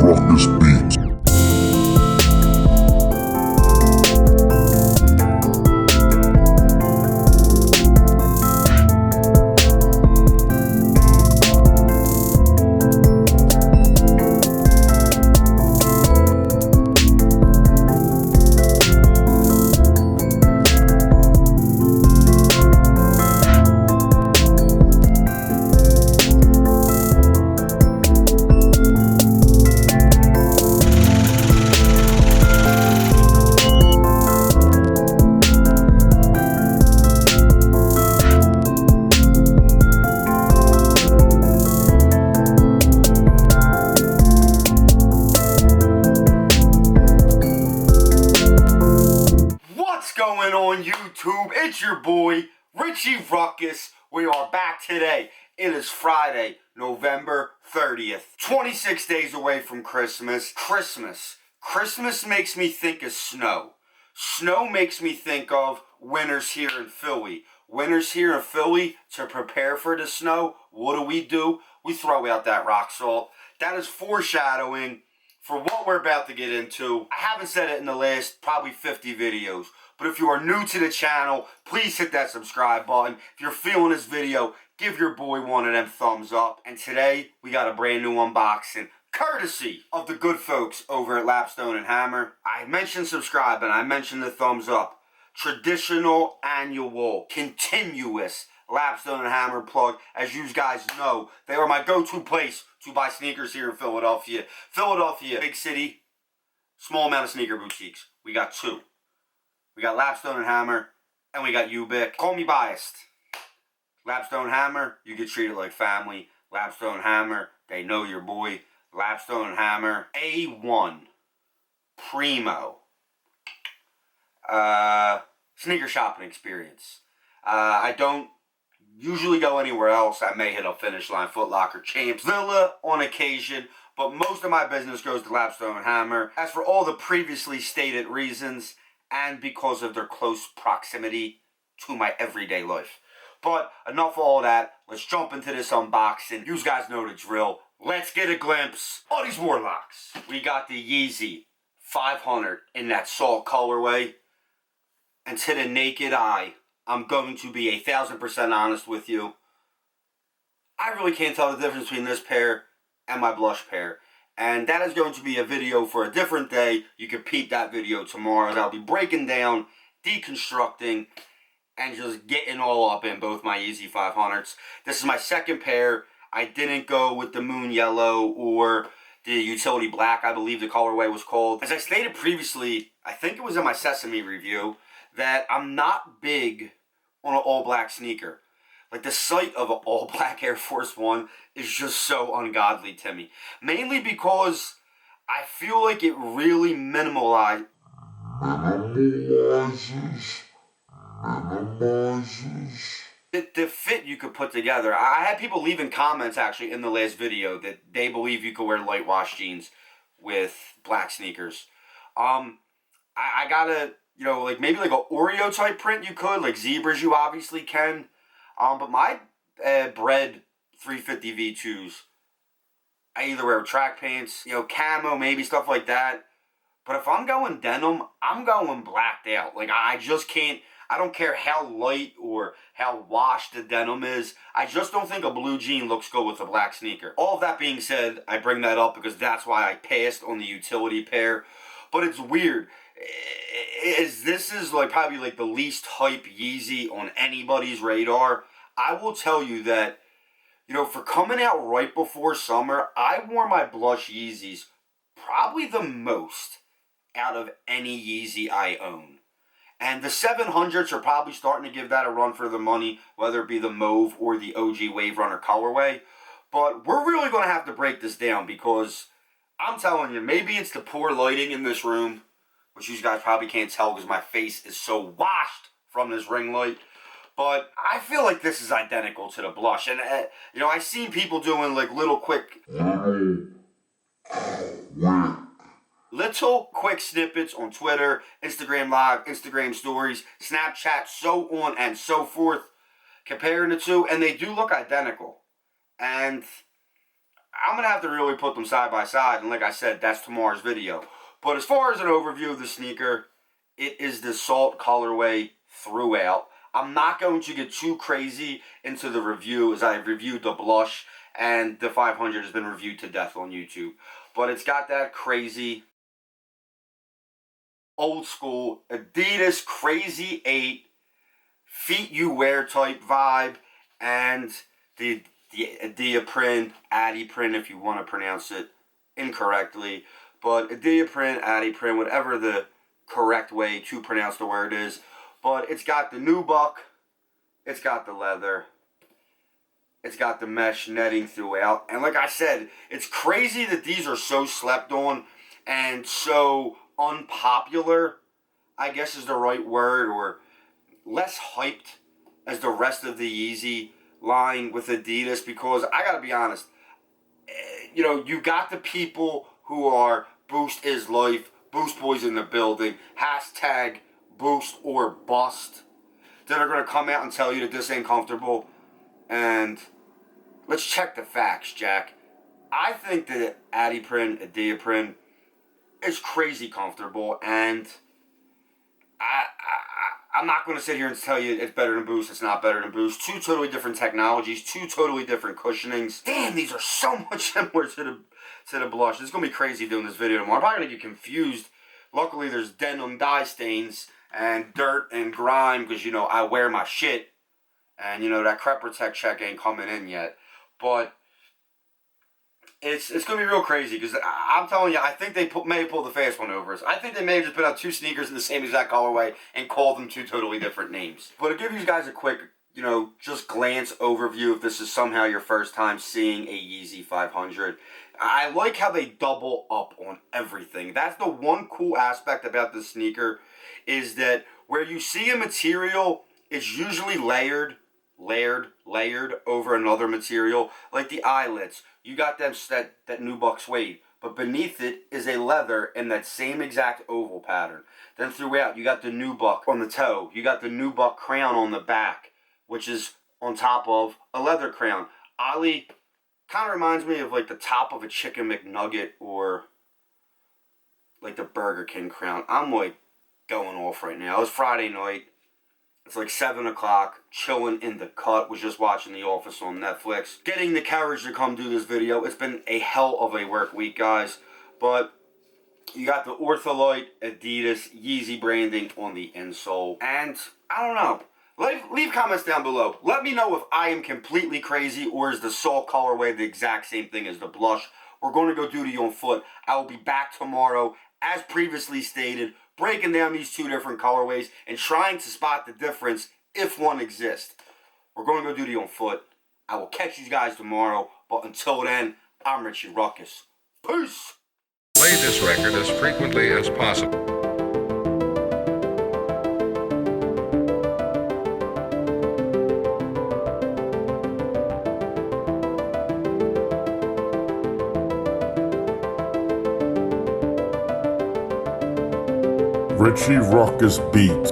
Ruckus Beats. Going on YouTube, it's your boy Richie Ruckus. We are back today. It is Friday, November 30th, 26 days away from Christmas. Christmas makes me think of snow. Snow makes me think of winters here in Philly. Winters here in Philly, to prepare for the snow, what do? We throw out that rock salt. That is foreshadowing for what we're about to get into. I haven't said it in the last probably 50 videos, but if you are new to the channel, please hit that subscribe button. If you're feeling this video, give your boy one of them thumbs up. And today, we got a brand new unboxing, courtesy of the good folks over at Lapstone Hammer. I mentioned subscribe and I mentioned the thumbs up. Traditional, annual, continuous Lapstone Hammer plug. As you guys know, they are my go-to place to buy sneakers here in Philadelphia. Philadelphia, big city, small amount of sneaker boutiques. We got two. We got Lapstone Hammer, and we got Ubic. Call me biased. Lapstone Hammer, you get treated like family. Lapstone Hammer, they know your boy. Lapstone Hammer, A1, primo. Sneaker shopping experience. I don't usually go anywhere else. I may hit a Finish Line, Foot Locker, Champs, Villa on occasion, but most of my business goes to Lapstone Hammer. As for all the previously stated reasons, and because of their close proximity to my everyday life. But enough of all that. Let's jump into this unboxing. You guys know the drill. Let's get a glimpse of these warlocks. We got the Yeezy 500 in that salt colorway. And to the naked eye, I'm going to be 1,000% honest with you. I really can't tell the difference between this pair and my blush pair. And that is going to be a video for a different day. You can peep that video tomorrow. That'll be breaking down, deconstructing, and just getting all up in both my Yeezy 500s. This is my second pair. I didn't go with the moon yellow or the utility black, I believe the colorway was called. As I stated previously, I think it was in my Sesame review, that I'm not big on an all-black sneaker. Like, the sight of an all-black Air Force One is just so ungodly to me. Mainly because I feel like it really minimalizes. The fit you could put together. I had people leaving comments, actually, in the last video that they believe you could wear light wash jeans with black sneakers. I gotta, you know, like, maybe like a Oreo type print you could. Like zebras you obviously can. But my Bread 350 V2s, I either wear track pants, you know, camo, maybe stuff like that. But if I'm going denim, I'm going blacked out. Like, I just can't, I don't care how light or how washed the denim is. I just don't think a blue jean looks good with a black sneaker. All of that being said, I bring that up because that's why I passed on the utility pair. But it's weird. This is like probably like the least hype Yeezy on anybody's radar. I will tell you that, you know, for coming out right before summer, I wore my blush Yeezys probably the most out of any Yeezy I own. And the 700s are probably starting to give that a run for the money, whether it be the mauve or the OG Wave Runner colorway. But we're really going to have to break this down because I'm telling you, maybe it's the poor lighting in this room, which you guys probably can't tell because my face is so washed from this ring light. But I feel like this is identical to the blush. And, you know, I've seen people doing, like, little quick snippets on Twitter, Instagram Live, Instagram Stories, Snapchat, so on and so forth, comparing the two. And they do look identical. And I'm going to have to really put them side by side, and like I said, that's tomorrow's video. But as far as an overview of the sneaker, it is the Salt colorway throughout. I'm not going to get too crazy into the review, as I reviewed the Blush, and the 500 has been reviewed to death on YouTube. But it's got that crazy, old school, Adidas Crazy 8, feet you wear type vibe, and the Adidas print, Addy print if you want to pronounce it incorrectly. But Adidas print, Addy print, whatever the correct way to pronounce the word is. But it's got the nubuck, it's got the leather, it's got the mesh netting throughout. And like I said, it's crazy that these are so slept on and so unpopular, I guess is the right word, or less hyped as the rest of the Yeezy line with Adidas, because I gotta be honest, you know, you got the people who are Boost is life, Boost boys in the building, hashtag Boost or bust, that are gonna come out and tell you that this ain't comfortable. And let's check the facts, Jack. I think that Addy print, Adidas print is crazy comfortable, and I'm not going to sit here and tell you it's better than Boost, it's not better than Boost. Two totally different technologies, two totally different cushionings. Damn, these are so much similar to the Blush. It's going to be crazy doing this video tomorrow. I'm probably going to get confused. Luckily, there's denim dye stains and dirt and grime because, you know, I wear my shit. And, you know, that Crep Protect check ain't coming in yet. But it's going to be real crazy because I'm telling you, I think they may have pulled the fast one over us. I think they may have just put out two sneakers in the same exact colorway and called them two totally different names. But to give you guys a quick, you know, just glance overview if this is somehow your first time seeing a Yeezy 500. I like how they double up on everything. That's the one cool aspect about this sneaker, is that where you see a material, it's usually layered over another material. Like the eyelets, you got them that nubuck suede, but beneath it is a leather in that same exact oval pattern. Then throughout, you got the nubuck on the toe, you got the nubuck crown on the back, which is on top of a leather crown. Ollie kind of reminds me of like the top of a chicken McNugget, or like the Burger King crown. I'm like going off right now. It's Friday night. It's like 7 o'clock, chilling in the cut, was just watching The Office on Netflix. Getting the courage to come do this video. It's been a hell of a work week, guys. But you got the Ortholite Adidas Yeezy branding on the insole. And I don't know. Leave comments down below. Let me know if I am completely crazy, or is the Salt colorway the exact same thing as the Blush. We're going to go duty on foot. I will be back tomorrow, as previously stated, breaking down these two different colorways and trying to spot the difference if one exists. We're going to go duty on foot. I will catch you guys tomorrow, but until then, I'm Richie Ruckus. Peace! Play this record as frequently as possible. Richie Ruckus Beats.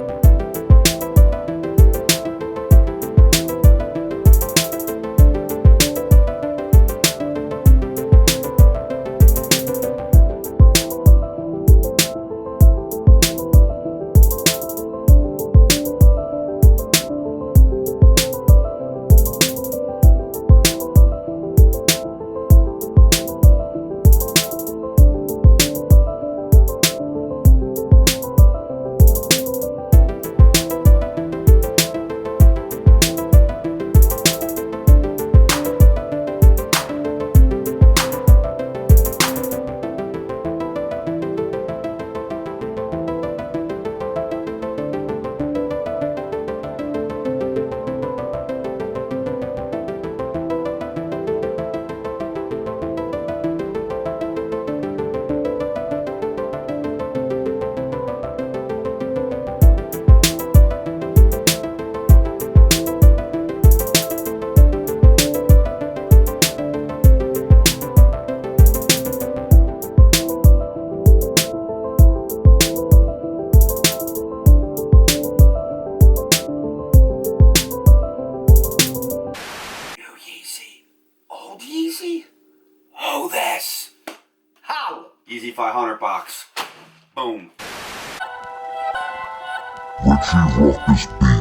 Yeezy 500 box. Boom. Richie rock this beat.